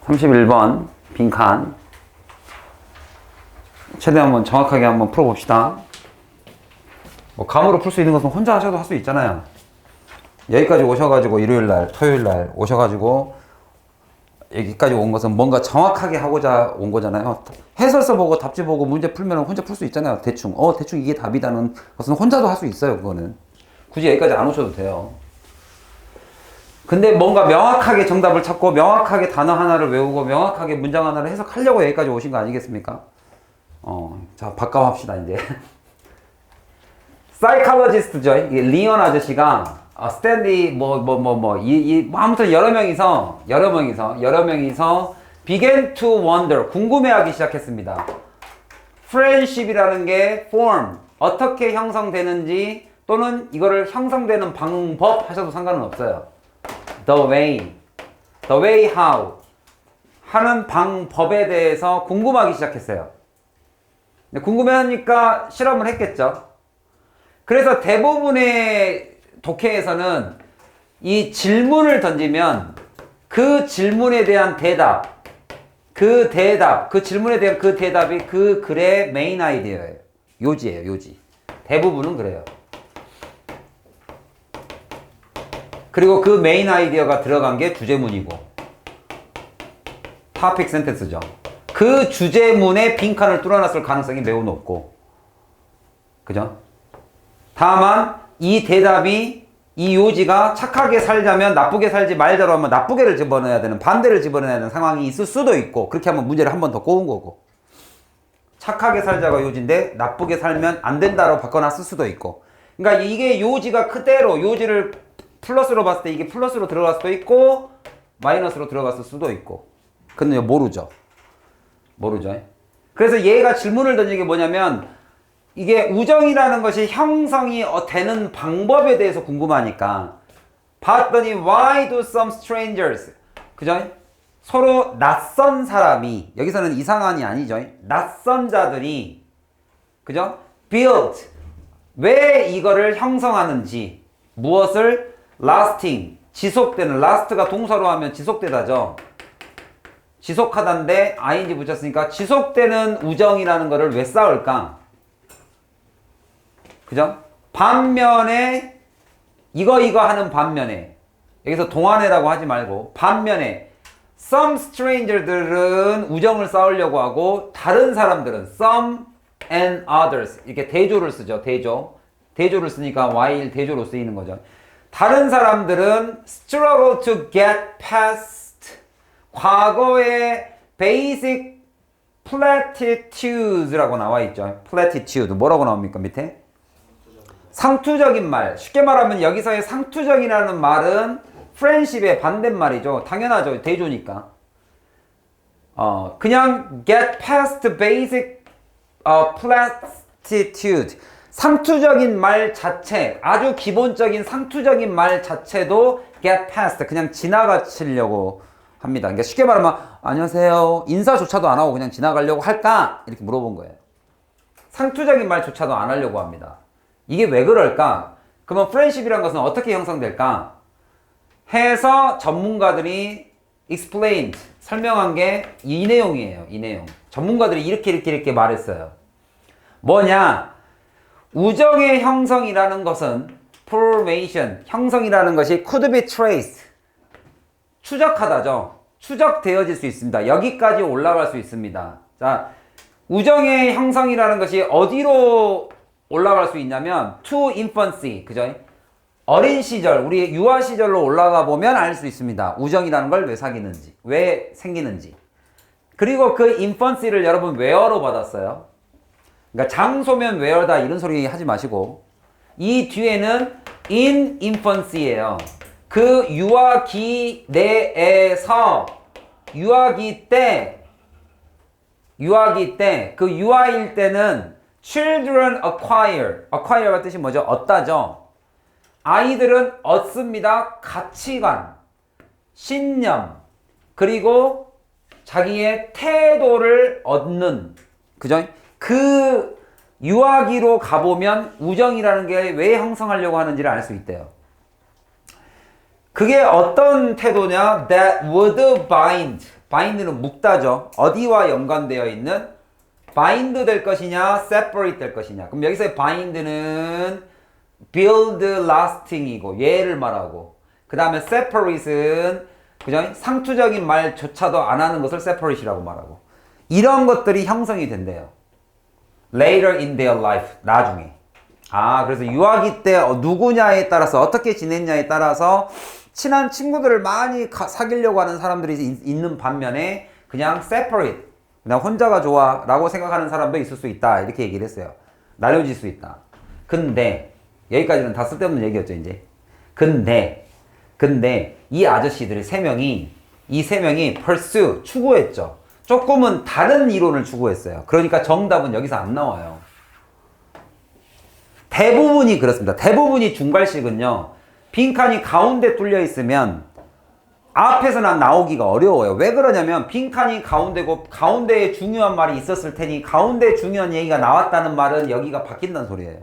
31번 빈칸 최대한 한번 정확하게 한번 풀어봅시다. 뭐 감으로 풀 수 있는 것은 혼자 하셔도 할 수 있잖아요. 여기까지 오셔가지고 일요일날 토요일날 오셔가지고 여기까지 온 것은 뭔가 정확하게 하고자 온 거잖아요. 해설서 보고 답지 보고 문제 풀면 혼자 풀 수 있잖아요. 대충 대충 이게 답이라는 것은 혼자도 할 수 있어요. 그거는 굳이 여기까지 안 오셔도 돼요. 근데 뭔가 명확하게 정답을 찾고 명확하게 단어 하나를 외우고 명확하게 문장 하나를 해석하려고 여기까지 오신 거 아니겠습니까? 자 바꿔합시다 이제. 사이칼로지스트죠. 리언 아저씨가 스탠리 아무튼 여러 명이서 began to wonder 궁금해하기 시작했습니다. friendship이라는 게 form 어떻게 형성되는지 또는 이거를 형성되는 방법 하셔도 상관은 없어요. the way how 하는 방법에 대해서 궁금하기 시작했어요. 궁금해하니까 실험을 했겠죠. 그래서 대부분의 독해에서는 이 질문을 던지면 그 질문에 대한 대답, 그 질문에 대한 그 대답이 그 글의 메인 아이디어예요. 요지예요, 요지. 대부분은 그래요. 그리고 그 메인 아이디어가 들어간 게 주제문이고 topic sentence죠. 그 주제문의 빈칸을 뚫어놨을 가능성이 매우 높고, 그죠? 다만 이 대답이 이 요지가 착하게 살자면 나쁘게 살지 말자로 하면 나쁘게를 집어넣어야 되는 반대를 집어넣어야 되는 상황이 있을 수도 있고, 그렇게 하면 문제를 한 번 더 꼬은 거고, 착하게 살자가 요지인데 나쁘게 살면 안 된다로 바꿔놨을 수도 있고, 그러니까 이게 요지가 그대로 요지를 플러스로 봤을 때 이게 플러스로 들어갈 수도 있고 마이너스로 들어갔을 수도 있고, 근데 모르죠. 그래서 얘가 질문을 던진 게 뭐냐면 이게 우정이라는 것이 형성이 되는 방법에 대해서 궁금하니까 봤더니 why do some strangers, 그죠? 서로 낯선 사람이, 여기서는 이상한이 아니죠. 낯선 자들이, 그죠? build, 왜 이거를 형성하는지, 무엇을 lasting, 지속되는, last가 동사로 하면 지속되다죠. 지속하다인데 ing 붙였으니까 지속되는 우정이라는 거를 왜 쌓을까? 그죠? 반면에 이거 하는 반면에, 여기서 동안에라고 하지 말고 반면에 some stranger들은 우정을 쌓으려고 하고 다른 사람들은 some and others, 이렇게 대조를 쓰죠. 대조를 쓰니까 while 대조로 쓰이는 거죠. 다른 사람들은 struggle to get past, 과거의 basic platitudes라고 나와 있죠. platitude 뭐라고 나옵니까 밑에? 상투적인 말. 쉽게 말하면 여기서의 상투적이라는 말은 friendship의 반대말이죠. 당연하죠. 대조니까. 그냥 get past basic platitude. 상투적인 말 자체, 아주 기본적인 상투적인 말 자체도 get past, 그냥 지나가시려고 합니다. 그러니까 쉽게 말하면 안녕하세요 인사조차도 안 하고 그냥 지나가려고 할까? 이렇게 물어본 거예요. 상투적인 말조차도 안 하려고 합니다. 이게 왜 그럴까? 그러면 friendship이라는 것은 어떻게 형성될까? 해서 전문가들이 explained, 설명한 게 이 내용이에요. 이 내용. 전문가들이 이렇게 말했어요. 뭐냐? 우정의 형성이라는 것은 formation, 형성이라는 것이 could be traced, 추적하다죠. 추적되어질 수 있습니다. 여기까지 올라갈 수 있습니다. 자, 우정의 형성이라는 것이 어디로 올라갈 수 있냐면 to infancy, 그죠? 어린 시절, 우리 유아 시절로 올라가 보면 알 수 있습니다. 우정이라는 걸 왜 사귀는지, 왜 생기는지. 그리고 그 infancy를 여러분 where로 받았어요? 그러니까 장소면 where다 이런 소리 하지 마시고 이 뒤에는 in infancy예요. 그 유아기 내에서 유아기 때 그 유아일 때는 children acquire가 뜻이 뭐죠? 얻다죠. 아이들은 얻습니다. 가치관, 신념, 그리고 자기의 태도를 얻는, 그죠? 그 유아기로 가보면 우정이라는 게 왜 형성하려고 하는지를 알 수 있대요. 그게 어떤 태도냐? That would bind. bind는 묶다죠. 어디와 연관되어 있는? bind 될 것이냐? separate 될 것이냐? 그럼 여기서의 bind는 build lasting이고 얘를 말하고 그 다음에 separate은 그죠? 상투적인 말조차도 안 하는 것을 separate이라고 말하고 이런 것들이 형성이 된대요. Later in their life. 나중에. 그래서 유아기 때 누구냐에 따라서 어떻게 지냈냐에 따라서 친한 친구들을 많이 사귀려고 하는 사람들이 있는 반면에 그냥 separate, 그냥 혼자가 좋아 라고 생각하는 사람도 있을 수 있다 이렇게 얘기를 했어요. 나뉘어질 수 있다. 근데 여기까지는 다 쓸데없는 얘기였죠 이제. 근데 이 아저씨들이 이 세 명이 pursue, 추구했죠. 조금은 다른 이론을 추구했어요. 그러니까 정답은 여기서 안 나와요. 대부분이 그렇습니다. 대부분이 중괄식은요. 빈칸이 가운데 뚫려 있으면 앞에서는 나오기가 어려워요. 왜 그러냐면 빈칸이 가운데고 가운데에 중요한 말이 있었을 테니 가운데에 중요한 얘기가 나왔다는 말은 여기가 바뀐다는 소리예요.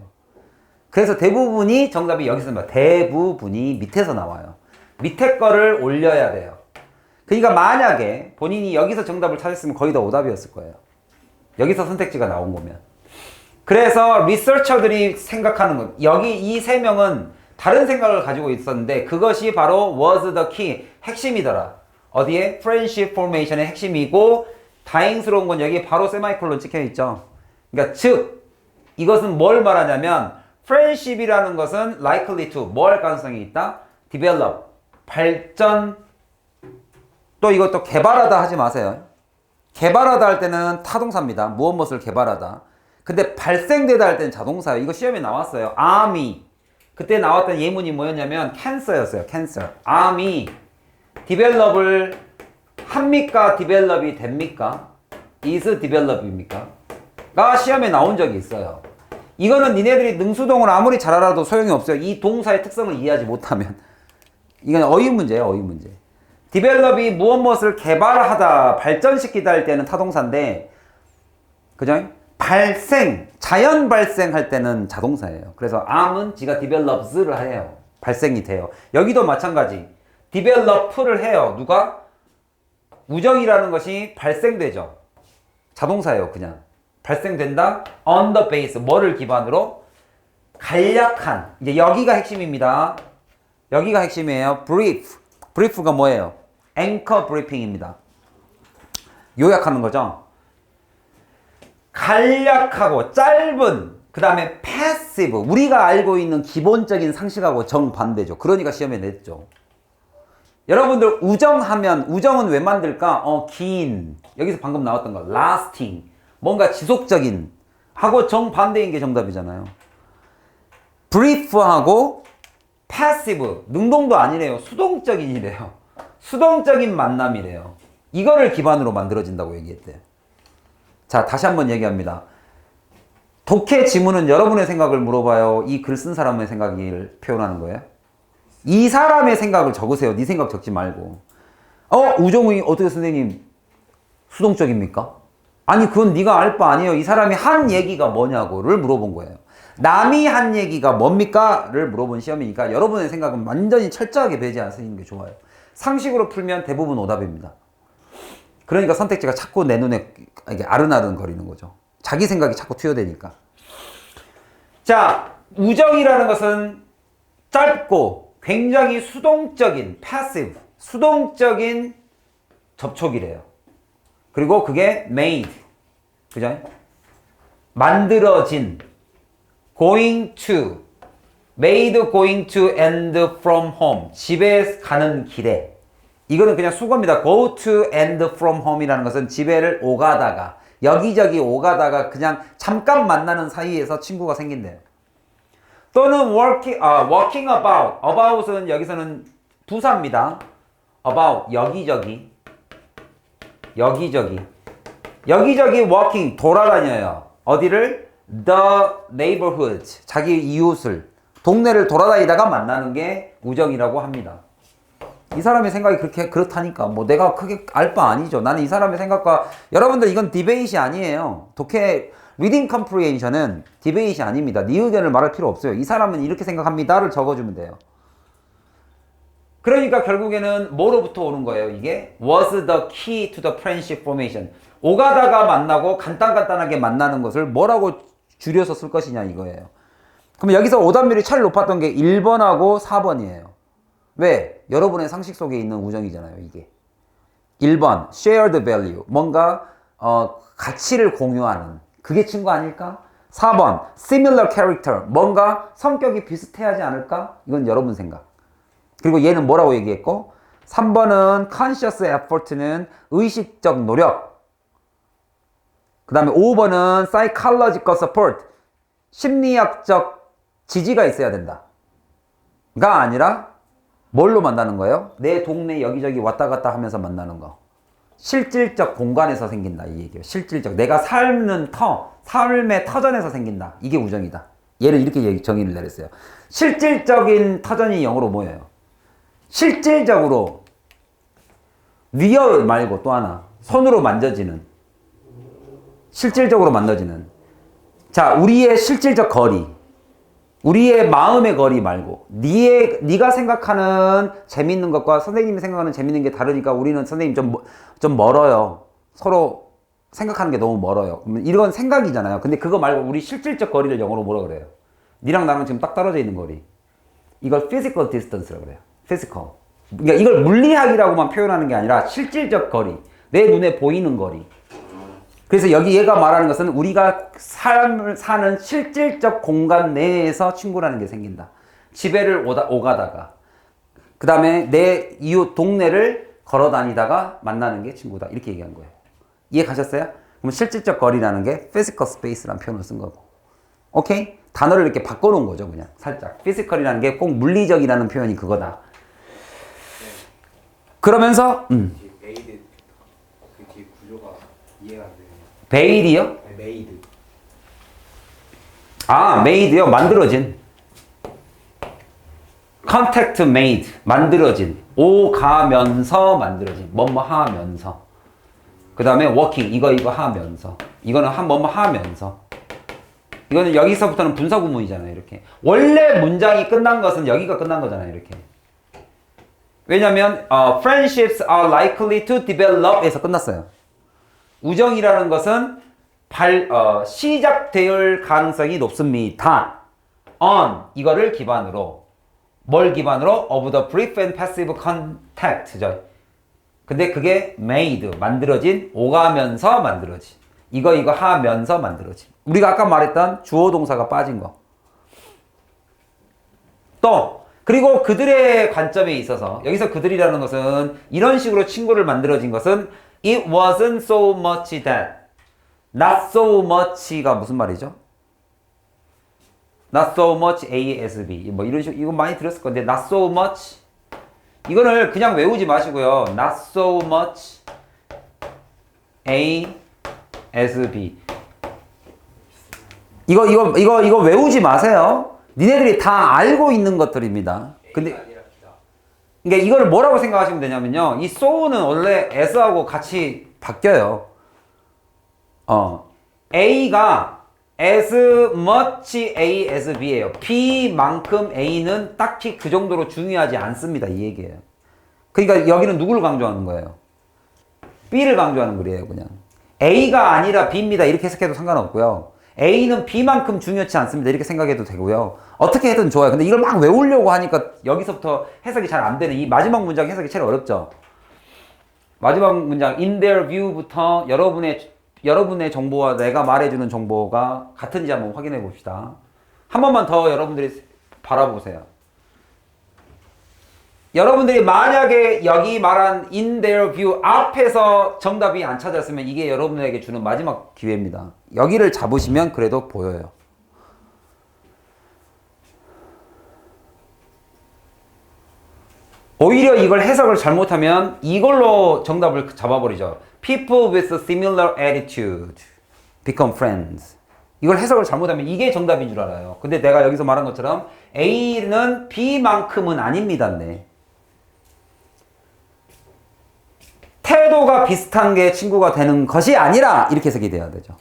그래서 대부분이 정답이 여기서 나와요. 대부분이 밑에서 나와요. 밑에 거를 올려야 돼요. 그러니까 만약에 본인이 여기서 정답을 찾았으면 거의 다 오답이었을 거예요. 여기서 선택지가 나온 거면. 그래서 리서처들이 생각하는 것, 여기 이 세 명은 다른 생각을 가지고 있었는데 그것이 바로 was the key, 핵심이더라. 어디에? friendship formation의 핵심이고 다행스러운 건 여기 바로 세마이콜론 찍혀 있죠. 그러니까 즉 이것은 뭘 말하냐면 friendship이라는 것은 likely to, 뭐 할 가능성이 있다? develop, 발전, 또 이것도 개발하다 하지 마세요. 개발하다 할 때는 타동사입니다. 무엇을 개발하다. 근데 발생되다 할 때는 자동사예요. 이거 시험에 나왔어요. army. 그때 나왔던 예문이 뭐였냐면 cancer였어요. cancer. army. develop을 합니까? develop이 됩니까? is develop입니까? 가 시험에 나온 적이 있어요. 이거는 니네들이 능수동을 아무리 잘 알아도 소용이 없어요. 이 동사의 특성을 이해하지 못하면. 이건 어휘 문제예요. 어휘 문제. develop이 무엇을 개발하다, 발전시키다 할 때는 타동사인데 그죠? 발생, 자연 발생할 때는 자동사예요. 그래서 am은 지가 develops를 해요. 발생이 돼요. 여기도 마찬가지. develop를 해요. 누가? 우정이라는 것이 발생되죠. 자동사예요. 그냥. 발생된다. on the base. 뭐를 기반으로? 간략한. 이제 여기가 핵심입니다. 여기가 핵심이에요. brief. brief가 뭐예요? anchor briefing입니다. 요약하는 거죠. 간략하고 짧은, 그 다음에 passive, 우리가 알고 있는 기본적인 상식하고 정반대죠. 그러니까 시험에 냈죠. 여러분들 우정하면, 우정은 왜 만들까? 긴, 여기서 방금 나왔던 거 lasting, 뭔가 지속적인 하고 정반대인 게 정답이잖아요. brief하고 passive, 능동도 아니래요. 수동적인이래요. 수동적인 만남이래요. 이거를 기반으로 만들어진다고 얘기했대요. 자, 다시 한번 얘기합니다. 독해 지문은 여러분의 생각을 물어봐요. 이 글 쓴 사람의 생각을 표현하는 거예요. 이 사람의 생각을 적으세요. 네 생각 적지 말고. 우정이 어떻게 선생님 수동적입니까? 아니 그건 네가 알 바 아니에요. 이 사람이 한 얘기가 뭐냐고를 물어본 거예요. 남이 한 얘기가 뭡니까? 를 물어본 시험이니까 여러분의 생각은 완전히 철저하게 배제하시는 게 좋아요. 상식으로 풀면 대부분 오답입니다. 그러니까 선택지가 자꾸 내 눈에 이게 아른아른 거리는 거죠. 자기 생각이 자꾸 튀어대니까. 자, 우정이라는 것은 짧고 굉장히 수동적인 passive, 수동적인 접촉이래요. 그리고 그게 made, 그죠? 만들어진, going to, made going to and from home, 집에 가는 길에. 이거는 그냥 수거입니다. go to and from home이라는 것은 집에를 오가다가, 여기저기 오가다가 그냥 잠깐 만나는 사이에서 친구가 생긴대요. 또는 walking about. about은 여기서는 부사입니다. about, 여기저기. 여기저기. 여기저기 walking, 돌아다녀요. 어디를? the neighborhood, 자기 이웃을, 동네를 돌아다니다가 만나는 게 우정이라고 합니다. 이 사람의 생각이 그렇다니까 뭐 내가 크게 알 바 아니죠. 나는 이 사람의 생각과, 여러분들 이건 디베이트이 아니에요. 독해 리딩 컴프리hension은 디베이트이 아닙니다. 네 의견을 말할 필요 없어요. 이 사람은 이렇게 생각합니다를 적어주면 돼요. 그러니까 결국에는 뭐로부터 오는 거예요, 이게? Was the key to the friendship formation. 오가다가 만나고 간단간단하게 만나는 것을 뭐라고 줄여서 쓸 것이냐 이거예요. 그럼 여기서 오답률이 차라리 높았던 게 1번하고 4번이에요. 왜? 여러분의 상식 속에 있는 우정이잖아요, 이게. 1번, shared value. 뭔가, 가치를 공유하는. 그게 친구 아닐까? 4번, similar character. 뭔가 성격이 비슷해야지 않을까? 이건 여러분 생각. 그리고 얘는 뭐라고 얘기했고? 3번은 conscious effort는 의식적 노력. 그 다음에 5번은 psychological support. 심리학적 지지가 있어야 된다. 가 아니라 뭘로 만나는 거예요? 내 동네 여기저기 왔다 갔다 하면서 만나는 거. 실질적 공간에서 생긴다 이 얘기예요. 실질적. 내가 삶의 터전에서 생긴다. 이게 우정이다. 얘를 이렇게 정의를 내렸어요. 실질적인 터전이 영어로 뭐예요? 실질적으로 리얼 말고 또 하나 손으로 만져지는 실질적으로 만져지는 자 우리의 실질적 거리 우리의 마음의 거리 말고 네가 생각하는 재밌는 것과 선생님이 생각하는 재밌는 게 다르니까 우리는 선생님 좀 멀어요. 서로 생각하는 게 너무 멀어요. 이건 생각이잖아요. 근데 그거 말고 우리 실질적 거리를 영어로 뭐라 그래요? 니랑 나랑 지금 딱 떨어져 있는 거리. 이걸 physical distance라고 그래요. physical. 그러니까 이걸 물리학이라고만 표현하는 게 아니라 실질적 거리. 내 눈에 보이는 거리. 그래서 여기 얘가 말하는 것은 우리가 삶을 사는 실질적 공간 내에서 친구라는 게 생긴다. 집에를 오가다가 그 다음에 내 이웃 동네를 걸어 다니다가 만나는 게 친구다. 이렇게 얘기한 거예요. 이해 가셨어요? 그럼 실질적 거리라는 게 physical space라는 표현을 쓴 거고. 오케이? 단어를 이렇게 바꿔놓은 거죠. 그냥 살짝. physical이라는 게 꼭 물리적이라는 표현이 그거다. 그러면서 메이드 그 뒤에 구조가 이해가 안 돼요. 베일이요? 네, 메이드. 아, made요? 만들어진. contact made. 만들어진. 오가면서 만들어진. 뭐뭐 하면서. 그 다음에 working. 이거 하면서. 이거는 뭐뭐 하면서. 이거는 여기서부터는 분사 구문이잖아요. 이렇게. 원래 문장이 끝난 것은 여기가 끝난 거잖아요. 이렇게. 왜냐면 friendships are likely to develop 에서 끝났어요. 우정이라는 것은 시작될 가능성이 높습니다. on 이거를 기반으로 뭘 기반으로? of the brief and passive contact죠. 근데 그게 made 만들어진 오가면서 만들어진 이거 하면서 만들어진 우리가 아까 말했던 주어 동사가 빠진 거. 또 그리고 그들의 관점에 있어서 여기서 그들이라는 것은 이런 식으로 친구를 만들어진 것은 it wasn't so much that not so much가 무슨 말이죠? not so much A as B 뭐 이런 식으로 이거 많이 들었을 건데 not so much 이거를 그냥 외우지 마시고요. not so much A as B 이거 외우지 마세요. 니네들이 다 알고 있는 것들입니다. 근데 그러니까 이걸 뭐라고 생각하시면 되냐면요. 이 so는 원래 as하고 같이 바뀌어요. A가 as much A as B예요. B만큼 A는 딱히 그 정도로 중요하지 않습니다. 이 얘기예요. 그러니까 여기는 누구를 강조하는 거예요? B를 강조하는 거예요. 그냥 A가 아니라 B입니다. 이렇게 해석해도 상관없고요. A는 B만큼 중요치 않습니다. 이렇게 생각해도 되고요. 어떻게 해도 좋아요. 근데 이걸 막 외우려고 하니까 여기서부터 해석이 잘 안 되는 이 마지막 문장 해석이 제일 어렵죠. 마지막 문장 in their view부터 여러분의 정보와 내가 말해주는 정보가 같은지 한번 확인해 봅시다. 한 번만 더 여러분들이 바라보세요. 여러분들이 만약에 여기 말한 in their view 앞에서 정답이 안 찾았으면 이게 여러분에게 주는 마지막 기회입니다. 여기를 잡으시면 그래도 보여요. 오히려 이걸 해석을 잘못하면 이걸로 정답을 잡아버리죠. People with a similar attitude become friends. 이걸 해석을 잘못하면 이게 정답인 줄 알아요. 근데 내가 여기서 말한 것처럼 A는 B만큼은 아닙니다. 네. 태도가 비슷한 게 친구가 되는 것이 아니라 이렇게 해석이 돼야 되죠.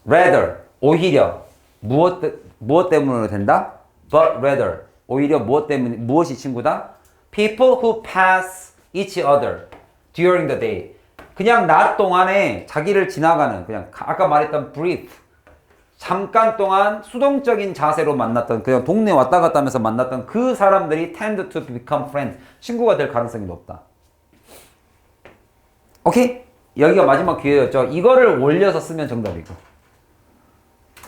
Rather, 오히려 무엇 때문으로 된다? But rather, 오히려 무엇이 친구다? people who pass each other during the day. 그냥 낮 동안에 자기를 지나가는 그냥 아까 말했던 brief 잠깐 동안 수동적인 자세로 만났던 그냥 동네 왔다 갔다 하면서 만났던 그 사람들이 tend to become friends. 친구가 될 가능성이 높다. 오케이? 여기가 마지막 기회였죠. 이거를 올려서 쓰면 정답이고.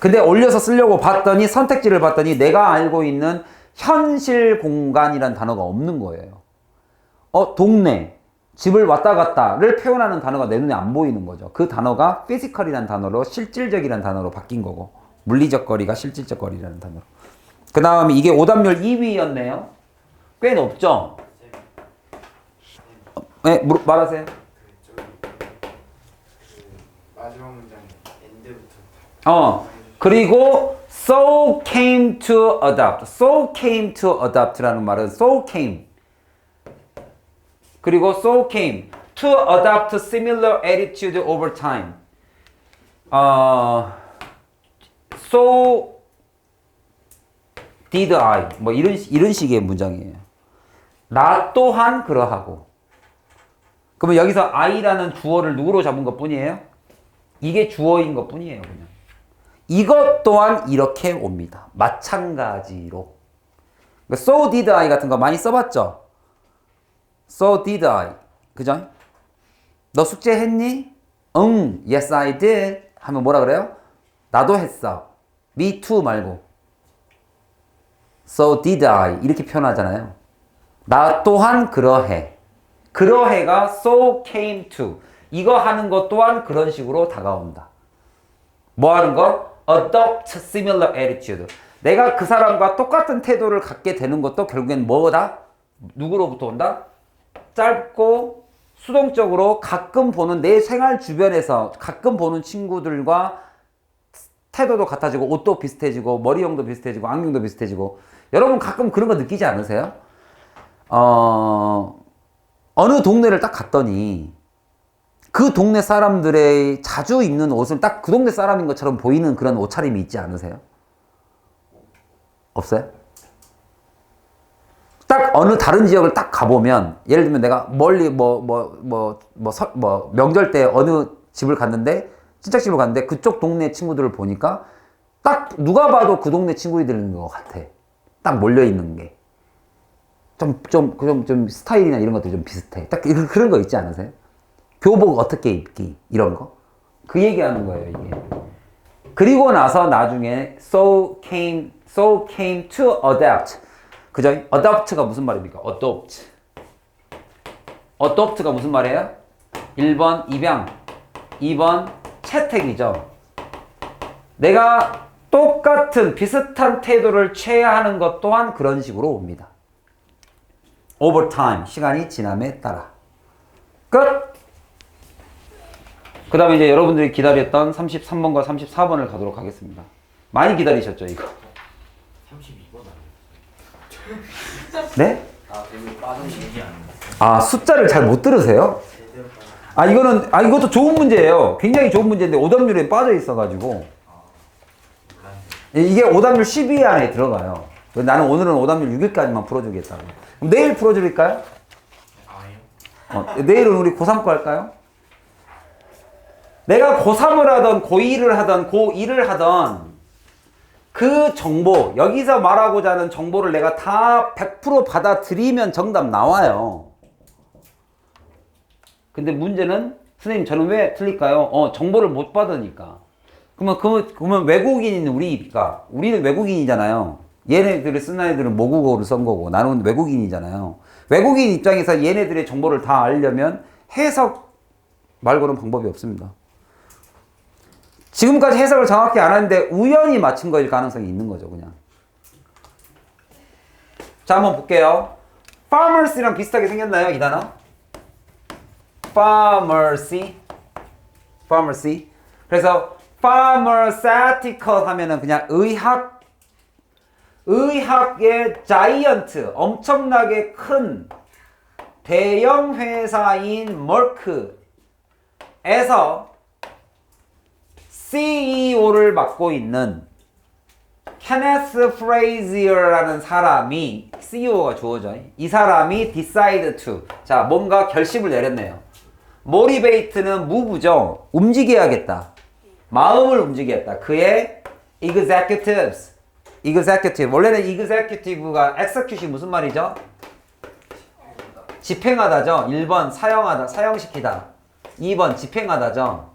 근데 올려서 쓰려고 봤더니 선택지를 봤더니 내가 알고 있는 현실 공간이란 단어가 없는 거예요. 동네, 집을 왔다 갔다를 표현하는 단어가 내 눈에 안 보이는 거죠. 그 단어가 physical이라는 단어로 실질적이라는 단어로 바뀐 거고 물리적 거리가 실질적 거리라는 단어로. 그 다음에 이게 오답률 2위였네요. 꽤 높죠? 네, 말하세요. 마지막 문장 엔드부터 그리고 so came to adopt. so came to adopt라는 말은 so came. 그리고 so came to adopt similar attitude over time. So did I. 뭐 이런 식의 문장이에요. 나 또한 그러하고. 그러면 여기서 I라는 주어를 누구로 잡은 것 뿐이에요? 이게 주어인 것 뿐이에요, 그냥. 이것 또한 이렇게 옵니다. 마찬가지로. So did I 같은 거 많이 써봤죠? So did I. 그죠? 너 숙제했니? 응, yes I did. 하면 뭐라 그래요? 나도 했어. Me too 말고. So did I. 이렇게 표현하잖아요. 나 또한 그러해. 그러해가 so came to. 이거 하는 것 또한 그런 식으로 다가온다. 뭐 하는 거? Adopt similar attitude. 내가 그 사람과 똑같은 태도를 갖게 되는 것도 결국엔 뭐다? 누구로부터 온다? 짧고 수동적으로 가끔 보는 내 생활 주변에서 가끔 보는 친구들과 태도도 같아지고 옷도 비슷해지고 머리형도 비슷해지고 안경도 비슷해지고 여러분 가끔 그런 거 느끼지 않으세요? 어느 동네를 딱 갔더니 그 동네 사람들의 자주 입는 옷을 딱 그 동네 사람인 것처럼 보이는 그런 옷차림이 있지 않으세요? 없어요? 딱 어느 다른 지역을 딱 가보면 예를 들면 내가 멀리 명절 때 어느 집을 갔는데 친척집을 갔는데 그쪽 동네 친구들을 보니까 딱 누가 봐도 그 동네 친구들인 것 같아. 딱 몰려있는 게. 좀 스타일이나 이런 것도 좀 비슷해. 딱 그런 거 있지 않으세요? 교복 어떻게 입기 이런 거. 그 얘기하는 거예요, 이게. 그리고 나서 나중에 so came to adopt. 그죠? adopt가 무슨 말입니까? adopt가 무슨 말이에요? 1번 입양, 2번 채택이죠. 내가 똑같은 비슷한 태도를 취해야 하는 것 또한 그런 식으로 옵니다. over time, 시간이 지남에 따라. 끝! 그 다음에 이제 여러분들이 기다렸던 33번과 34번을 가도록 하겠습니다. 많이 기다리셨죠, 이거? 32번 아니에요? 네? 되게 빠른 얘기 아닌가? 아, 숫자를 잘 못 들으세요? 이것도 좋은 문제예요. 굉장히 좋은 문제인데 오답률에 빠져 있어가지고. 이게 오답률 12위 안에 들어가요. 나는 오늘은 오답률 6위까지만 풀어주겠다고. 그럼 내일 풀어드릴까요? 아니요. 내일은 우리 고3 거 할까요? 내가 고3을 하던 고1을 하던 고2를 하던 그 정보, 여기서 말하고자 하는 정보를 내가 다 100% 받아들이면 정답 나와요. 근데 문제는 선생님 저는 왜 틀릴까요? 정보를 못 받으니까. 그러면 외국인인 우리는 외국인이잖아요. 얘네들이 쓴 애들은 모국어를 쓴 거고 나는 외국인이잖아요. 외국인 입장에서 얘네들의 정보를 다 알려면 해석 말고는 방법이 없습니다. 지금까지 해석을 정확히 안 하는데 우연히 맞춘 거일 가능성이 있는 거죠, 그냥. 자, 한번 볼게요. pharmacy랑 비슷하게 생겼나요, 이 단어? pharmacy. 그래서 pharmaceutical 하면은 그냥 의학의 자이언트, 엄청나게 큰 대형 회사인 머크에서 CEO를 맡고 있는 Kenneth Frazier라는 사람이 CEO가 주어져. 이 사람이 decide to. 자, 뭔가 결심을 내렸네요. motivate는 move죠. 움직여야겠다. 마음을 움직이겠다. 그의 executives. executive. 원래는 executive가 execute이 무슨 말이죠? 집행하다죠. 1번 사용하다, 사용시키다. 2번 집행하다죠.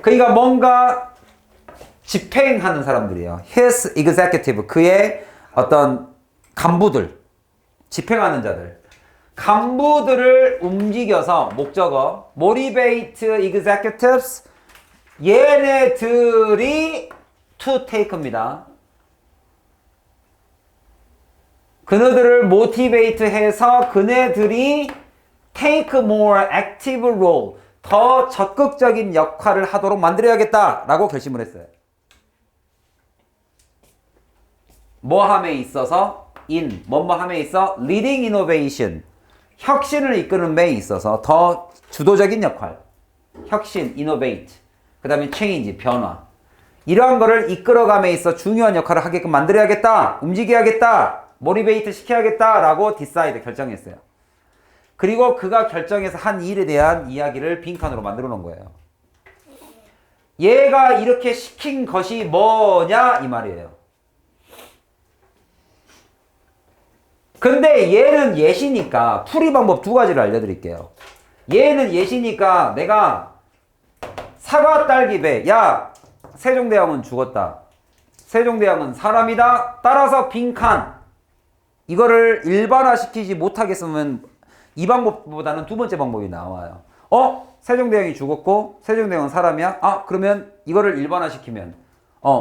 그러니까 뭔가 집행하는 사람들이에요. His executive. 그의 어떤 간부들. 집행하는 자들. 간부들을 움직여서 목적어 motivate executives 얘네들이 to take입니다. 그네들을 motivate 해서 그네들이 take more active role 더 적극적인 역할을 하도록 만들어야겠다라고 결심을 했어요. 뭐함에 있어서 뭐뭐함에 있어 leading innovation 혁신을 이끄는 데 있어서 더 주도적인 역할 혁신, innovate 그 다음에 change, 변화 이러한 거를 이끌어감에 있어 중요한 역할을 하게끔 만들어야겠다 움직여야겠다 motivate 시켜야겠다 라고 decide 결정했어요. 그리고 그가 결정해서 한 일에 대한 이야기를 빈칸으로 만들어 놓은 거예요. 얘가 이렇게 시킨 것이 뭐냐 이 말이에요. 근데 얘는 예시니까 풀이 방법 두 가지를 알려드릴게요. 얘는 예시니까 내가 사과 딸기배 야 세종대왕은 죽었다. 세종대왕은 사람이다. 따라서 빈칸 이거를 일반화시키지 못하겠으면 이 방법보다는 두 번째 방법이 나와요. 세종대왕이 죽었고 세종대왕은 사람이야? 그러면 이거를 일반화시키면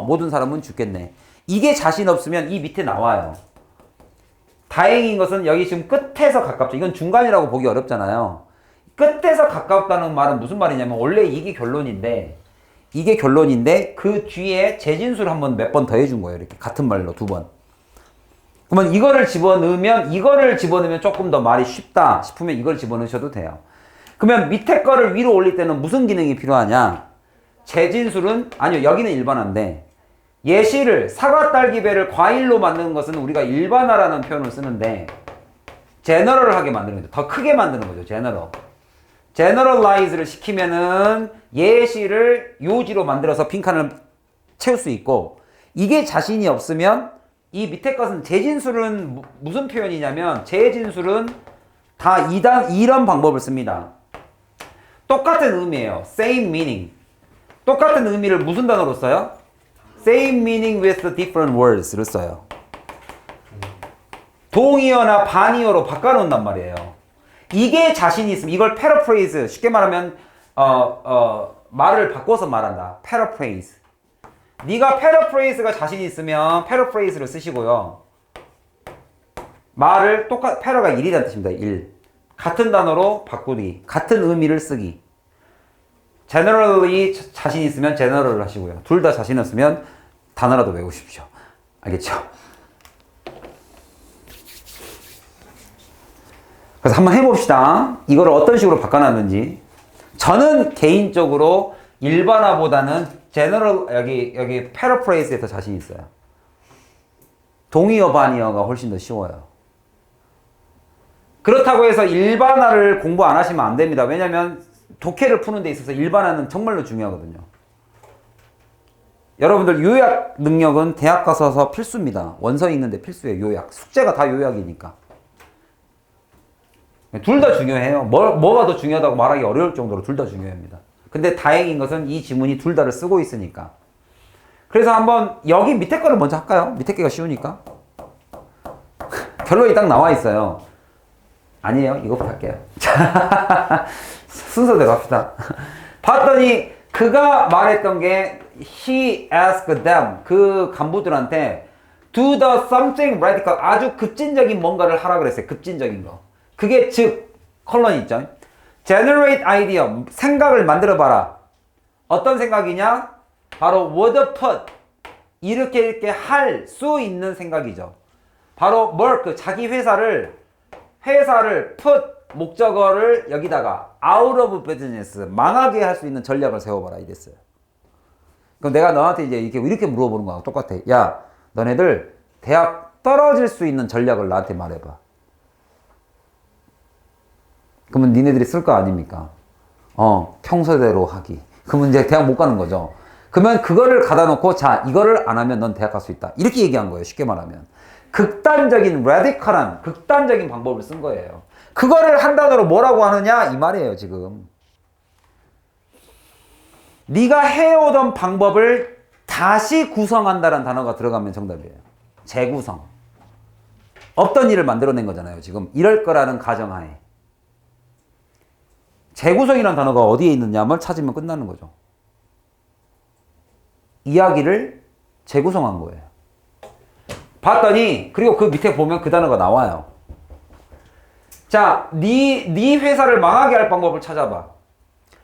모든 사람은 죽겠네. 이게 자신 없으면 이 밑에 나와요. 다행인 것은 여기 지금 끝에서 가깝죠. 이건 중간이라고 보기 어렵잖아요. 끝에서 가깝다는 말은 무슨 말이냐면 원래 이게 결론인데 그 뒤에 재진수를 한번 몇 번 더 해준 거예요. 이렇게 같은 말로 두 번. 그러면 이거를 집어넣으면 조금 더 말이 쉽다 싶으면 이걸 집어넣으셔도 돼요. 그러면 밑에 거를 위로 올릴 때는 무슨 기능이 필요하냐? 재진술은 아니요 여기는 일반화인데 예시를 사과 딸기배를 과일로 만드는 것은 우리가 일반화라는 표현을 쓰는데 제너럴하게 만드는 거죠. 더 크게 만드는 거죠. 제너럴라이즈를 시키면은 예시를 요지로 만들어서 빈칸을 채울 수 있고 이게 자신이 없으면 이 밑에 것은 재진술은 무슨 표현이냐면 재진술은 다 이런 방법을 씁니다. 똑같은 의미예요. Same meaning. 똑같은 의미를 무슨 단어로 써요? Same meaning with different words를 써요. 동의어나 반의어로 바꿔놓는단 말이에요. 이게 자신이 있으면 이걸 paraphrase 쉽게 말하면 말을 바꿔서 말한다. paraphrase. 네가 paraphrase가 자신이 있으면 paraphrase를 쓰시고요. 말을 para가 일이라는 뜻입니다. 일. 같은 단어로 바꾸기. 같은 의미를 쓰기. generally 자신 있으면 general을 하시고요. 둘 다 자신 없으면 단어라도 외우십시오. 알겠죠? 그래서 한번 해봅시다. 이걸 어떤 식으로 바꿔놨는지. 저는 개인적으로 일반화보다는 general 여기 paraphrase에 더 자신 있어요. 동의어 반의어가 훨씬 더 쉬워요. 그렇다고 해서 일반화를 공부 안 하시면 안 됩니다. 왜냐면 독해를 푸는 데 있어서 일반화는 정말로 중요하거든요. 여러분들 요약 능력은 대학 가서 필수입니다. 원서 읽는데 필수예요. 요약. 숙제가 다 요약이니까. 둘 다 중요해요. 뭐가 더 중요하다고 말하기 어려울 정도로 둘 다 중요합니다. 근데 다행인 것은 이 지문이 둘 다를 쓰고 있으니까. 그래서 한번 여기 밑에 거를 먼저 할까요? 밑에 거가 쉬우니까. 결론이 딱 나와 있어요. 아니에요. 이거부터 할게요. 순서대로 합시다. 봤더니 그가 말했던 게 he asked them 그 간부들한테 do the something radical 아주 급진적인 뭔가를 하라 그랬어요. 급진적인 거. 그게 즉 컬럼이 있죠. generate idea 생각을 만들어 봐라. 어떤 생각이냐? 바로 would put 이렇게 할 수 있는 생각이죠. 바로 work 자기 회사를 put 목적어를 여기다가 out of business 망하게 할 수 있는 전략을 세워봐라 이랬어요. 그럼 내가 너한테 이제 이렇게 물어보는 거하고 똑같아. 야, 너네들 대학 떨어질 수 있는 전략을 나한테 말해봐. 그러면 니네들이 쓸 거 아닙니까? 평소대로 하기. 그러면 이제 대학 못 가는 거죠. 그러면 그거를 가다 놓고, 자, 이거를 안 하면 넌 대학 갈 수 있다. 이렇게 얘기한 거예요. 쉽게 말하면. 극단적인, 라디컬한, 극단적인 방법을 쓴 거예요. 그거를 한 단어로 뭐라고 하느냐? 이 말이에요, 지금. 네가 해오던 방법을 다시 구성한다는 단어가 들어가면 정답이에요. 재구성. 없던 일을 만들어낸 거잖아요, 지금. 이럴 거라는 가정하에. 재구성이라는 단어가 어디에 있느냐만 찾으면 끝나는 거죠. 이야기를 재구성한 거예요. 봤더니, 그리고 그 밑에 보면 그 단어가 나와요. 자, 네 회사를 망하게 할 방법을 찾아봐.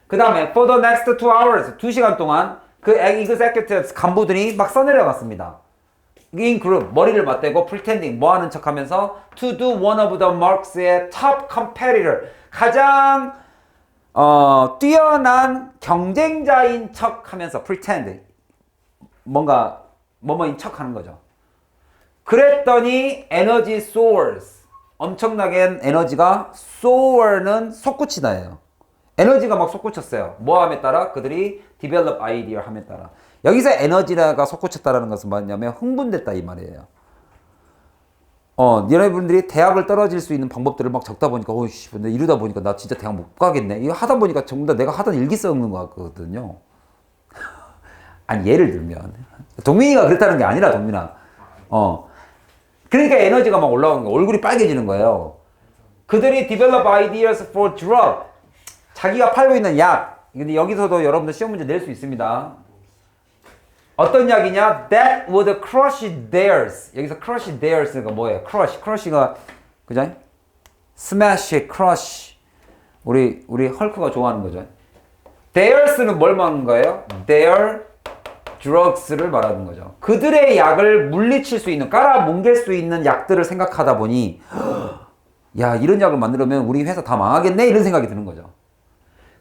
그 다음에 for the next 2 hours, 2시간 동안 그 executives, 간부들이 막 써내려갔습니다. in group, 머리를 맞대고 pretending, 뭐 하는 척 하면서 to do one of the Marx의 top competitor, 가장 뛰어난 경쟁자인 척 하면서 pretend, 뭔가 뭐뭐인 척 하는 거죠. 그랬더니 에너지 soars, 엄청나게 에너지가 soar는 솟구치다예요. 에너지가 막 솟구쳤어요. 뭐 함에 따라? 그들이 develop idea 함에 따라. 여기서 에너지가 솟구쳤다라는 것은 뭐냐면 흥분됐다 이 말이에요. 여러분들이 대학을 떨어질 수 있는 방법들을 막 적다 보니까 근데 이러다 보니까 나 진짜 대학 못 가겠네. 이거 하다 보니까 전부 다 내가 하던 일기 써먹는 것 같거든요. 아니 예를 들면 동민이가 그랬다는 게 아니라 동민아. 그러니까 에너지가 막 올라오는 거예요. 얼굴이 빨개지는 거예요. 그들이 develop ideas for drug. 자기가 팔고 있는 약. 근데 여기서도 여러분들 시험 문제 낼 수 있습니다. 어떤 약이냐? That would crush theirs. 여기서 crush theirs가 뭐예요? crush가 그죠? smash, crush. 우리 헐크가 좋아하는 거죠. theirs는 뭘 말하는 거예요? their drugs를 말하는 거죠. 그들의 약을 물리칠 수 있는, 깔아뭉갤 수 있는 약들을 생각하다 보니 야, 이런 약을 만들면 우리 회사 다 망하겠네? 이런 생각이 드는 거죠.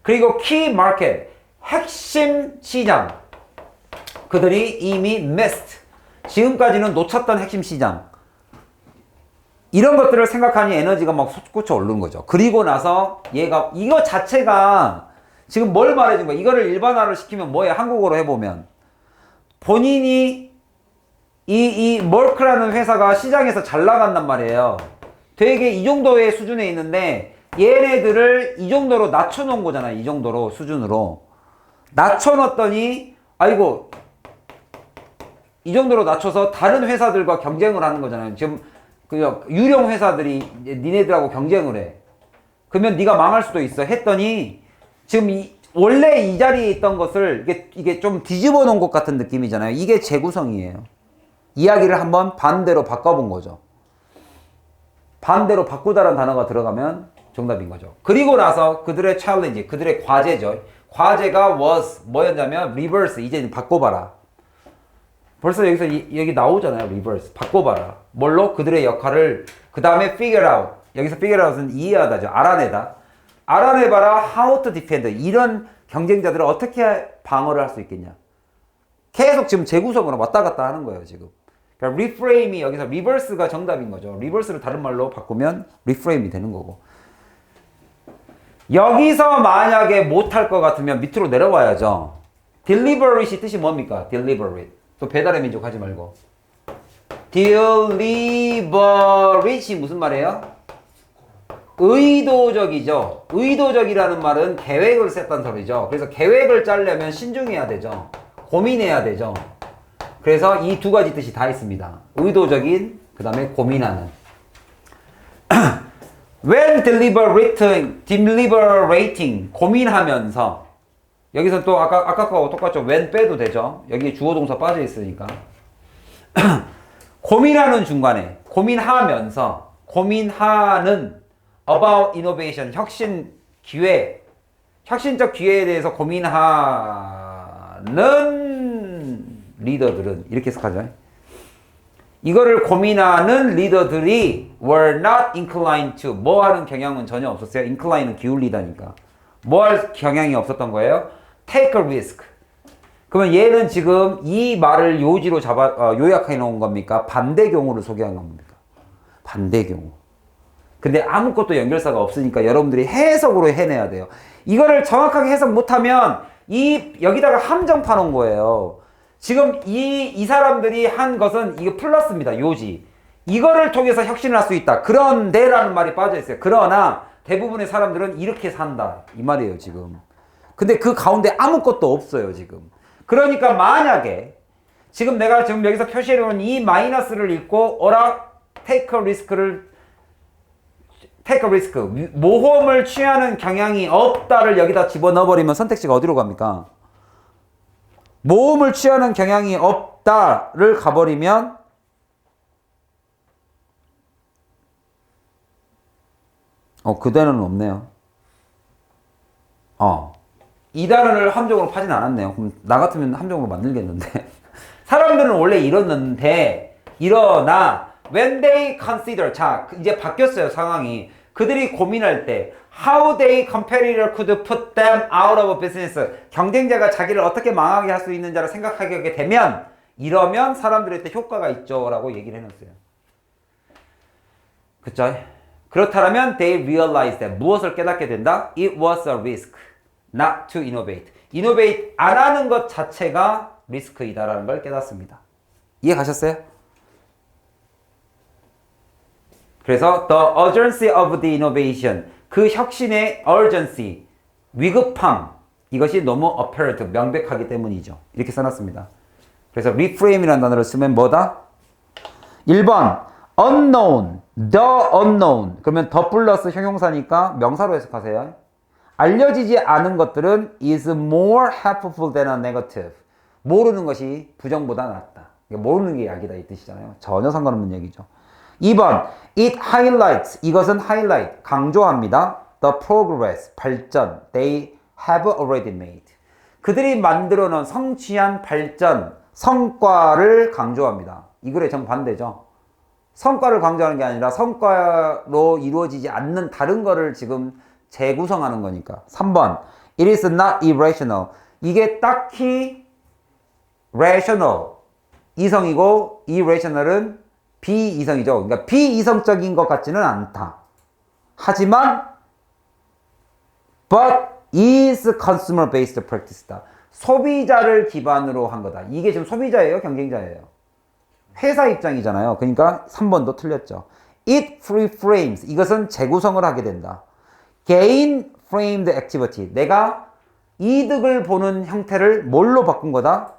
그리고 key market, 핵심 시장. 그들이 이미 missed, 지금까지는 놓쳤던 핵심 시장. 이런 것들을 생각하니 에너지가 막 솟구쳐 오르는 거죠. 그리고 나서 얘가, 이거 자체가 지금 뭘 말해준 거야? 이거를 일반화를 시키면 뭐예요? 한국어로 해보면. 본인이 이 멀크라는 회사가 시장에서 잘 나간단 말이에요. 되게 이 정도의 수준에 있는데 얘네들을 이 정도로 낮춰놓은 거잖아요. 이 정도로 수준으로 낮춰놨더니 아이고 이 정도로 낮춰서 다른 회사들과 경쟁을 하는 거잖아요. 지금 그 유령 회사들이 니네들하고 경쟁을 해. 그러면 네가 망할 수도 있어 했더니 지금 원래 이 자리에 있던 것을 이게 좀 뒤집어 놓은 것 같은 느낌이잖아요. 이게 재구성이에요. 이야기를 한번 반대로 바꿔본 거죠. 반대로 바꾸다라는 단어가 들어가면 정답인 거죠. 그리고 나서 그들의 챌린지, 그들의 과제죠. 과제가 was 뭐였냐면 reverse, 이제 바꿔봐라. 벌써 여기서 여기 나오잖아요. reverse, 바꿔봐라. 뭘로? 그들의 역할을. 그 다음에 figure out. 여기서 figure out은 이해하다죠. 알아내다. 알아내봐라. how to defend. 이런 경쟁자들을 어떻게 방어를 할 수 있겠냐. 계속 지금 재구성으로 왔다 갔다 하는 거예요. 지금. 그러니까 reframe이 여기서 reverse가 정답인 거죠. reverse를 다른 말로 바꾸면 reframe이 되는 거고. 여기서 만약에 못할 것 같으면 밑으로 내려와야죠. deliberate 뜻이 뭡니까? deliberate. 또 배달의 민족 하지 말고. deliberate 무슨 말이에요? 의도적이죠. 의도적이라는 말은 계획을 셌다는 소리죠. 그래서 계획을 짜려면 신중해야 되죠. 고민해야 되죠. 그래서 이 두 가지 뜻이 다 있습니다. 의도적인, 그 다음에 고민하는. When deliberating, 고민하면서. 여기서 또 아까 거하고 똑같죠. when 빼도 되죠. 여기 주어 동사 빠져 있으니까. 고민하는 중간에, 고민하면서, 고민하는 about innovation, 혁신 기회, 혁신적 기회에 대해서 고민하는 리더들은 이렇게 해석하죠. 이거를 고민하는 리더들이 were not inclined to, 뭐 하는 경향은 전혀 없었어요. incline은 기울이다니까. 뭐 할 경향이 없었던 거예요? take a risk. 그러면 얘는 지금 이 말을 요지로 요약해 놓은 겁니까? 반대경우를 소개한 겁니까? 반대경우. 근데 아무것도 연결사가 없으니까 여러분들이 해석으로 해내야 돼요. 이거를 정확하게 해석 못하면 여기다가 함정 파놓은 거예요. 지금 이 사람들이 한 것은 이게 플러스입니다. 요지. 이거를 통해서 혁신을 할 수 있다. 그런데라는 말이 빠져 있어요. 그러나 대부분의 사람들은 이렇게 산다. 이 말이에요, 지금. 근데 그 가운데 아무것도 없어요, 지금. 그러니까 만약에 지금 내가 지금 여기서 표시해 놓은 이 마이너스를 읽고 take a risk, 모험을 취하는 경향이 없다를 여기다 집어넣어버리면 선택지가 어디로 갑니까? 모험을 취하는 경향이 없다를 가버리면 그 단어는 없네요. 이 단어를 함정으로 파진 않았네요. 그럼 나 같으면 함정으로 만들겠는데. 사람들은 원래 이러는데, 일어나, when they consider, 자, 이제 바뀌었어요, 상황이. 그들이 고민할 때, how they competitor could put them out of business. 경쟁자가 자기를 어떻게 망하게 할 수 있는지를 생각하게 되면, 이러면 사람들한테 효과가 있죠. 라고 얘기를 해놨어요. 그쵸? 그렇다면, they realize that. 무엇을 깨닫게 된다? It was a risk. Not to innovate. innovate 안 하는 것 자체가 리스크이다라는 걸 깨닫습니다. 이해 가셨어요? 그래서 the urgency of the innovation, 그 혁신의 urgency, 위급함, 이것이 너무 apparent, 명백하기 때문이죠. 이렇게 써놨습니다. 그래서 reframe이라는 단어를 쓰면 뭐다? 1번 unknown, the unknown. 그러면 the 플러스 형용사니까 명사로 해석하세요. 알려지지 않은 것들은 is more helpful than a negative. 모르는 것이 부정보다 낫다. 모르는 게 약이다 이 뜻이잖아요. 전혀 상관없는 얘기죠. 2번 it highlights. 이것은 highlight, 강조합니다. the progress, 발전 they have already made. 그들이 만들어 놓은 성취한 발전, 성과를 강조합니다. 이 글의 정반대죠. 성과를 강조하는 게 아니라 성과로 이루어지지 않는 다른 거를 지금 재구성하는 거니까. 3번 it is not irrational. 이게 딱히 rational, 이성이고 irrational은 비이성이죠. 그러니까 비이성적인 것 같지는 않다. 하지만 but is consumer based practice다. 소비자를 기반으로 한 거다. 이게 지금 소비자예요? 경쟁자예요? 회사 입장이잖아요. 그러니까 3번도 틀렸죠. It reframes. 이것은 재구성을 하게 된다. Gain framed activity. 내가 이득을 보는 형태를 뭘로 바꾼 거다?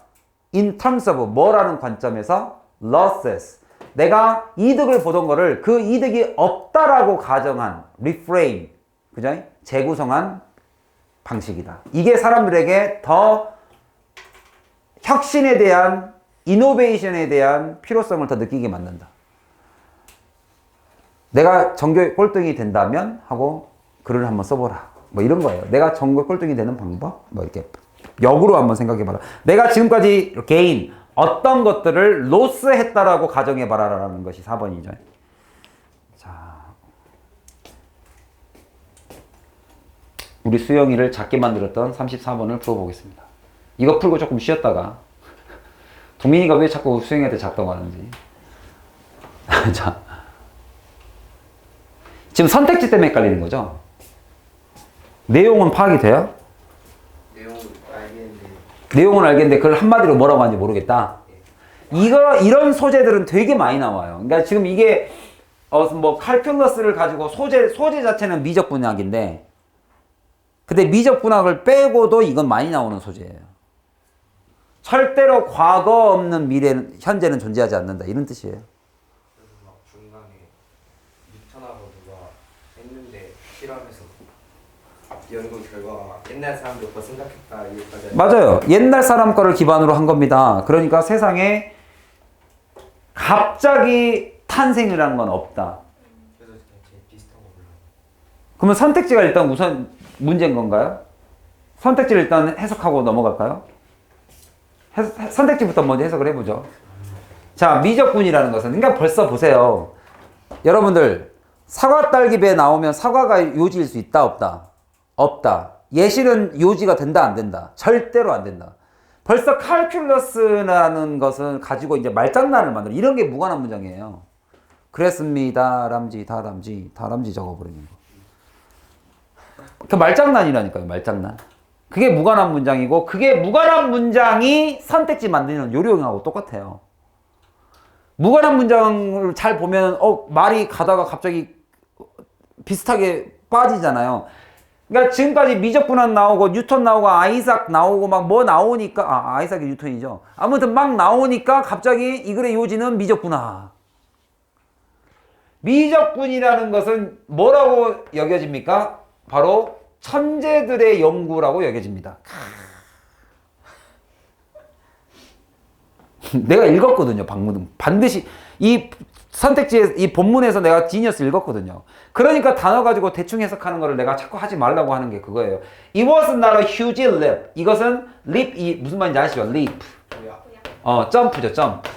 In terms of 뭐라는 관점에서 losses. 내가 이득을 보던 거를 그 이득이 없다라고 가정한 reframe. 그죠? 재구성한 방식이다. 이게 사람들에게 더 혁신에 대한 이노베이션에 대한 필요성을 더 느끼게 만든다. 내가 전교 꼴등이 된다면 하고 글을 한번 써보라. 뭐 이런 거예요. 내가 전교 꼴등이 되는 방법? 뭐 이렇게 역으로 한번 생각해봐라. 내가 지금까지 개인 어떤 것들을 로스했다라고 가정해봐라 라는 것이 4번이죠. 자, 우리 수영이를 작게 만들었던 34번을 풀어보겠습니다. 이거 풀고 조금 쉬었다가 동민이가 왜 자꾸 수영이한테 작다고 하는지. 자, 지금 선택지 때문에 헷갈리는 거죠? 내용은 파악이 돼요? 내용은 알겠는데 그걸 한마디로 뭐라고 하는지 모르겠다. 이런 소재들은 되게 많이 나와요. 그러니까 지금 이게 뭐 칼큘러스를 가지고 소재 자체는 미적 분학인데, 근데 미적 분학을 빼고도 이건 많이 나오는 소재예요. 절대로 과거 없는 미래는 현재는 존재하지 않는다 이런 뜻이에요. 그래서 막 중간에 뉴턴하고 누가 했는데 실험에서 연구 결과가 옛날 사람들 거 생각했다 이거까지. 맞아요. 옛날 사람 거를 기반으로 한 겁니다. 그러니까 세상에 갑자기 탄생이라는 건 없다. 그래서 제일 비슷한 거 몰라. 그러면 선택지가 일단 우선 문제인 건가요? 선택지를 일단 해석하고 넘어갈까요? 선택지부터 먼저 해석을 해보죠. 자, 미적분이라는 것은, 그러니까 벌써 보세요. 여러분들, 사과 딸기배에 나오면 사과가 요지일 수 있다, 없다? 없다. 예실은 요지가 된다, 안 된다? 절대로 안 된다. 벌써 calculus라는 것은 가지고 이제 말장난을 만들어. 이런 게 무관한 문장이에요. 그랬습니다. 다람쥐 적어버리는 거. 그 말장난이라니까요, 말장난. 그게 무관한 문장이고, 그게 무관한 문장이 선택지 만드는 요령하고 똑같아요. 무관한 문장을 잘 보면, 말이 가다가 갑자기 비슷하게 빠지잖아요. 그러니까 지금까지 미적분학 나오고, 뉴턴 나오고, 아이작 나오고, 막 뭐 나오니까, 아이작이 뉴턴이죠. 아무튼 막 나오니까 갑자기 이 글의 요지는 미적분학. 미적분이라는 것은 뭐라고 여겨집니까? 바로 천재들의 연구라고 여겨집니다. 내가 읽었거든요, 방문. 반드시 이 선택지에 이 본문에서 내가 지니어스 읽었거든요. 그러니까 단어 가지고 대충 해석하는 거를 내가 자꾸 하지 말라고 하는 게 그거예요. It was not a huge leap. 이것은 leap이 무슨 말인지 아시죠? leap. 점프죠, 점프.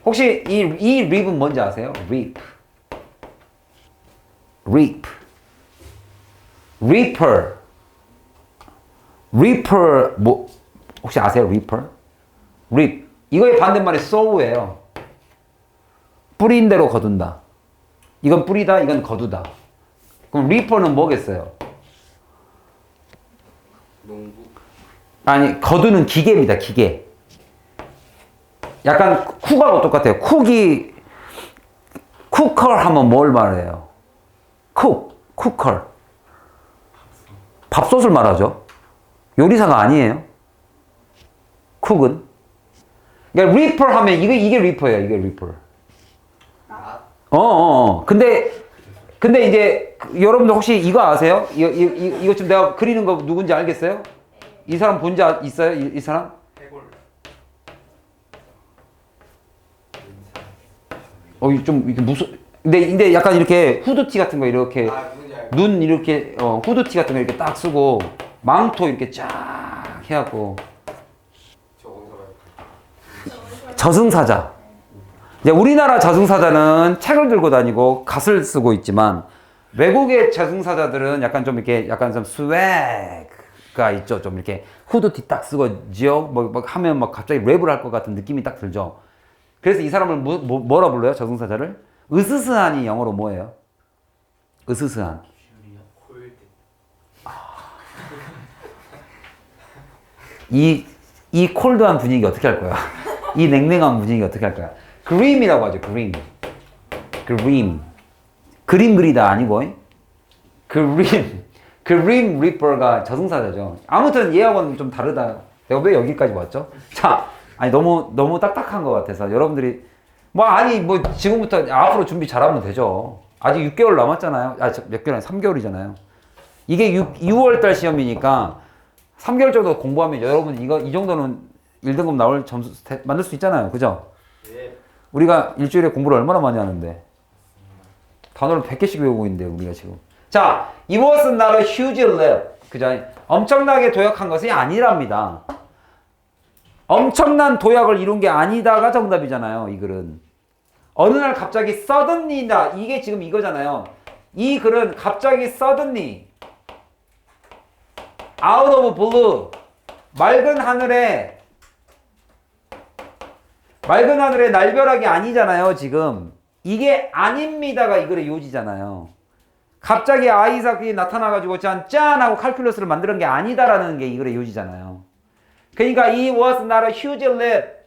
혹시 이 leap은 뭔지 아세요? reap. reaper. 뭐 혹시 아세요? reap. 이거의 반대말이 sow예요. 뿌린 대로 거둔다. 이건 뿌리다, 이건 거두다. 그럼 reaper는 뭐겠어요? 농부. 아니, 거두는 기계입니다, 기계. 약간 쿡하고 똑같아요. 쿠컬 하면 뭘 말해요? 쿠컬. 밥솥을 말하죠. 요리사가 아니에요. 쿡은. 그러니까 reaper 하면 이게 reaper예요, 이게 reaper. 근데 이제 여러분들 혹시 이거 아세요? 이거 지금 내가 그리는 거 누군지 알겠어요? 이 사람 본지 있어요? 이 사람? 해골. 좀 이렇게 근데 약간 이렇게 후드티 같은 거 이렇게 눈 이렇게 후드티 같은 거 이렇게 딱 쓰고 망토 이렇게 쫙 해갖고 저승사자. 이제 우리나라 저승사자는 책을 들고 다니고 갓을 쓰고 있지만 외국의 저승사자들은 약간 좀 스웩가 있죠. 좀 이렇게 후드티 딱 쓰고 뭐 하면 막 갑자기 랩을 할 것 같은 느낌이 딱 들죠. 그래서 이 사람을 뭐라 불러요? 저승사자를? 으스스한이 영어로 뭐예요? 으스스한. 이 콜드한 분위기 어떻게 할 거야? 이 냉랭한 분위기 어떻게 할 거야? 그림이라고 하죠. 그림. 그림 그리다 아니고 그림 리퍼가 저승사자죠. 아무튼 얘하고는 좀 다르다. 내가 왜 여기까지 왔죠? 자, 아니 너무 딱딱한 것 같아서 여러분들이 뭐 지금부터 앞으로 준비 잘하면 되죠. 아직 6개월 남았잖아요. 몇 개월 아니 3개월이잖아요. 이게 6월달 시험이니까 3개월 정도 공부하면 여러분 이 정도는 1등급 나올 점수 만들 수 있잖아요. 그죠? 네. 우리가 일주일에 공부를 얼마나 많이 하는데 단어를 100개씩 외우고 있는데 우리가 지금. 자, it was not a huge leap. 그죠? 엄청나게 도약한 것이 아니랍니다. 엄청난 도약을 이룬 게 아니다가 정답이잖아요. 이 글은. 어느 날 갑자기 suddenly다. 이게 지금 이거잖아요. 이 글은 갑자기 suddenly out of blue 맑은 하늘에 날벼락이 아니잖아요. 지금 이게 아닙니다가 이 글의 요지잖아요. 갑자기 아이삭이 나타나가지고 짠 하고 칼큘러스를 만드는 게 아니다라는 게 이 글의 요지잖아요. 그러니까 it was not a huge leap.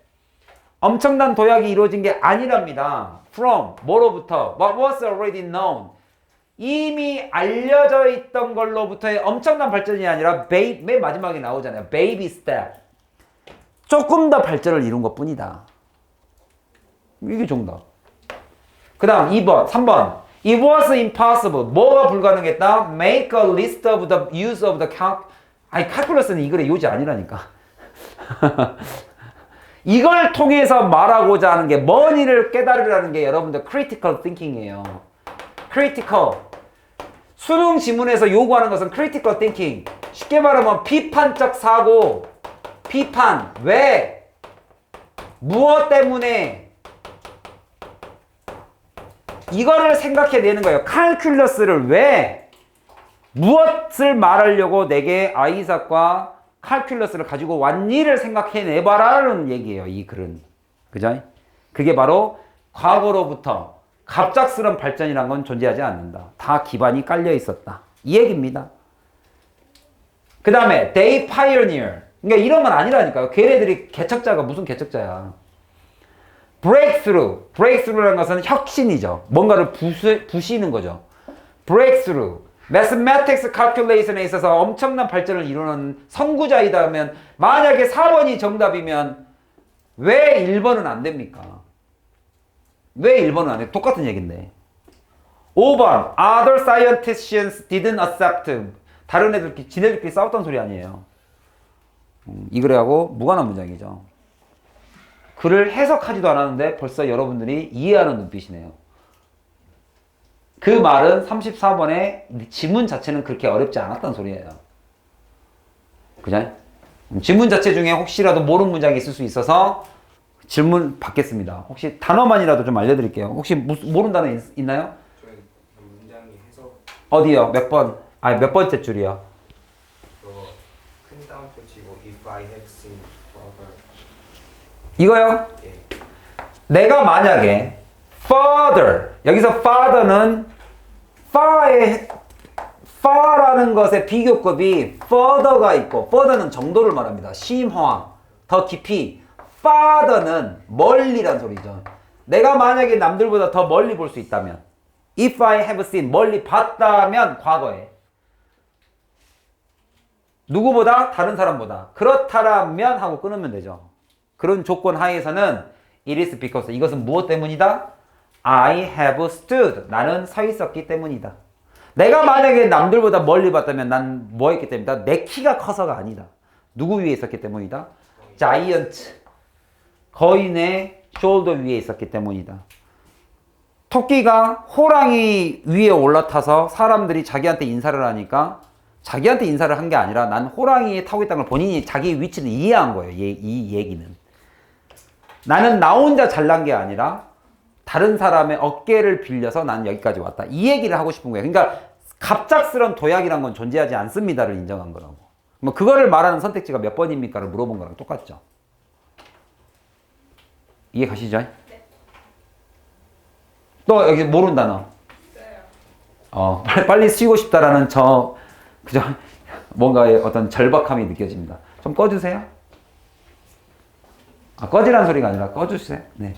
엄청난 도약이 이루어진 게 아니랍니다. From 뭐로부터? What was already known. 이미 알려져 있던 걸로부터의 엄청난 발전이 아니라 맨 마지막에 나오잖아요. Baby step. 조금 더 발전을 이룬 것 뿐이다. 이게 정답. 그 다음 2번, 3번. It was impossible. 뭐가 불가능했다? Make a list of the use of the calculus는 이 글의 요지 아니라니까. 이걸 통해서 말하고자 하는 게 뭔 일을 깨달으라는 게 여러분들 critical thinking이에요. critical. 수능 지문에서 요구하는 것은 critical thinking. 쉽게 말하면 비판적 사고. 비판. 왜? 무엇 때문에? 이거를 생각해내는 거예요. 칼큘러스를 왜? 무엇을 말하려고 내게 아이삭과 칼큘러스를 가지고 왔니를 생각해내봐라는 얘기예요. 이 글은. 그죠? 그게 바로 과거로부터 갑작스런 발전이란 건 존재하지 않는다. 다 기반이 깔려 있었다. 이 얘기입니다. 그 다음에 they pioneer. 그러니까 이런 건 아니라니까요. 걔네들이 개척자가 무슨 개척자야. breakthrough. breakthrough라는 것은 혁신이죠. 뭔가를 부시는 거죠. breakthrough. mathematics calculation에 있어서 엄청난 발전을 이루는 선구자이다 하면 만약에 4번이 정답이면 왜 1번은 안 됩니까? 왜 1번은 안 돼? 똑같은 얘기인데. 5번 other scientists didn't accept. 다른 애들끼리 지네들끼리 싸웠던 소리 아니에요. 이 글하고 무관한 문장이죠. 글을 해석하지도 않았는데 벌써 여러분들이 이해하는 눈빛이네요. 그 말은 34번의 지문 자체는 그렇게 어렵지 않았다는 소리예요. 그죠? 지문 자체 중에 혹시라도 모르는 문장이 있을 수 있어서 질문 받겠습니다. 혹시 단어만이라도 좀 알려드릴게요. 혹시 모르는 단어 있나요? 저희 문장이 해석 어디요? 몇 번? 아니 몇 번째 줄이요? 큰 다음 붙이고 if I had seen father. 이거요? 예. 내가 만약에 father 여기서 father는 far라는 것의 비교급이 further가 있고 further는 정도를 말합니다. 심화함, 더 깊이. farther는 멀리란 소리죠. 내가 만약에 남들보다 더 멀리 볼 수 있다면 if I have seen 멀리 봤다면 과거에 누구보다 다른 사람보다 그렇다라면 하고 끊으면 되죠. 그런 조건 하에서는 it is because 이것은 무엇 때문이다? I have stood 나는 서 있었기 때문이다. 내가 만약에 남들보다 멀리 봤다면 난 뭐 했기 때문이다? 내 키가 커서가 아니다. 누구 위에 있었기 때문이다? giant 거인의 shoulder 위에 있었기 때문이다. 토끼가 호랑이 위에 올라타서 사람들이 자기한테 인사를 하니까 자기한테 인사를 한 게 아니라 난 호랑이에 타고 있다는 걸 본인이 자기 위치를 이해한 거예요. 이 얘기는. 나는 나 혼자 잘난 게 아니라 다른 사람의 어깨를 빌려서 난 여기까지 왔다. 이 얘기를 하고 싶은 거예요. 그러니까 갑작스런 도약이란 건 존재하지 않습니다를 인정한 거라고. 뭐 그거를 말하는 선택지가 몇 번입니까를 물어본 거랑 똑같죠. 이해 가시죠? 네. 또 여기 모르는 단어. 빨리 쉬고 싶다라는 그죠? 뭔가의 어떤 절박함이 느껴집니다. 좀 꺼주세요. 꺼지라는 소리가 아니라 꺼주세요. 네.